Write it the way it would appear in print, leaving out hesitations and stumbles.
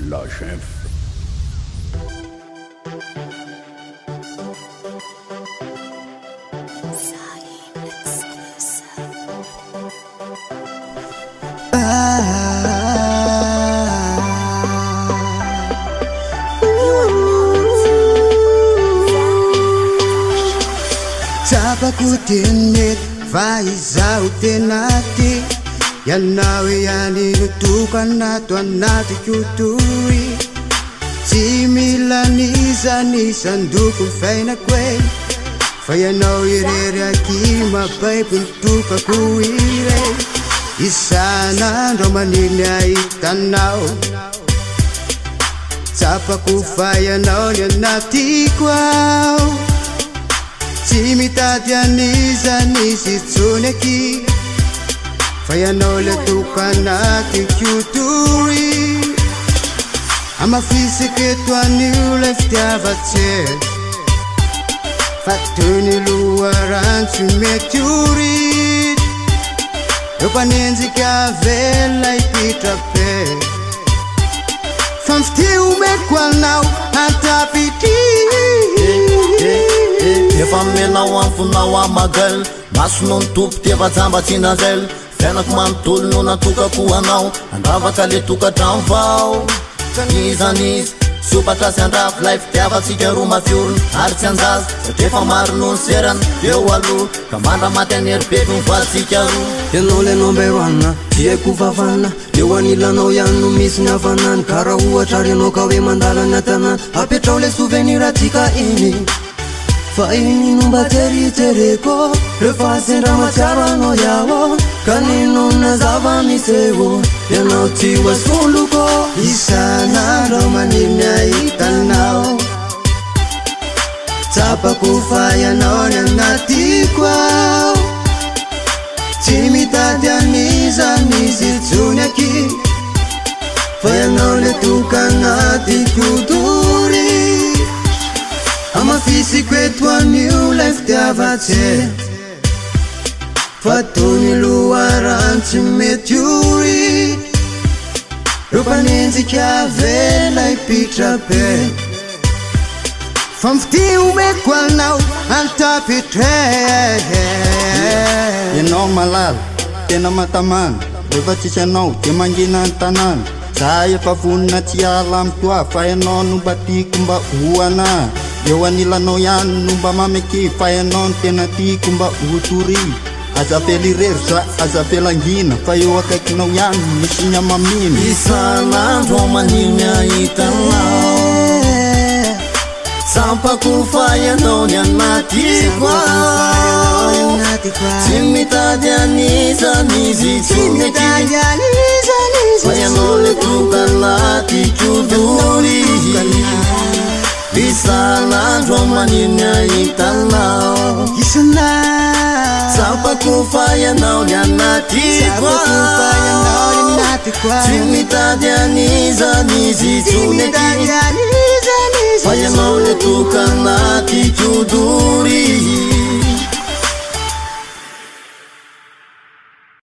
La chef. Sabaku tinit faizau tenati Yanawe yani nutukan nato anati kuturi Similaniza ni sanduku faina kwe Fayanau irere akima bai puntuka kuire Isana romanina itanau Sabaku fayanau yanati kwau Simitatianiza nisitsuneki Fayanole tukanati kuturi Ama fisike new left avache Fatuni luaran sumeturi Yopanenzi kavela ipitrape From still make one now Antapiti Efa menao amfonao amagal Maso no nitopo teva jambatsinazely Fianako manontolo no natokako anao Andavaka le tokatrano vao Izanizy sopatra sy andravo Lai fitiavatsika ro mafiorona ary tsy anjaza Satria efa maro no nyserana eo aloha Ka mandra maty aneribeko ny vatsika roa Ianao le nomberoana, tiako vavana Eo anilanao ihany no misy ny havanany Kara ohatra ary ianao ka hoe mandala ny atanana Apetrao le souvenir atsika iny Fa iny no mba teritereko Rehefa sendra matsiaranao iaho Kanino na zava miseho Ianao tsy hoasoloko Isanandro maniny ahitanao Tsapako fa ianao ny anatiko ao Tsy mitady aniza misy itsony aky Fa ianao le toka anatiko dory Amafisiko eto anio lay fitiavatse Fa tony loaran tsy mety ory Ropanenjika vela ipitrape Fa mifity omeko anao antapitre Ianao malala, tena matamana Rehefa tsisy anao, dia mangina ny tanana Za efa vonina tsy ala amitoa Fa ianao no mba tiako mba hoana Eo anilanao ihany no mba mameky Fa ianao no tena tiako mba hotory Azavela irery za azavela angina Fa eo akaikinao ihany misy ny amamina Isanandro maniny ahitanao Sampako fa ianao ny anatiko ao Tsy mitady aniza nizy itsonety Fa ianao le toka anatiko dory Isanandro maniny ahitanao Sampako fa ianao ny anatiko ao Tsy mitady aniza nizy itsonety Fa ianao le toka anatiko dory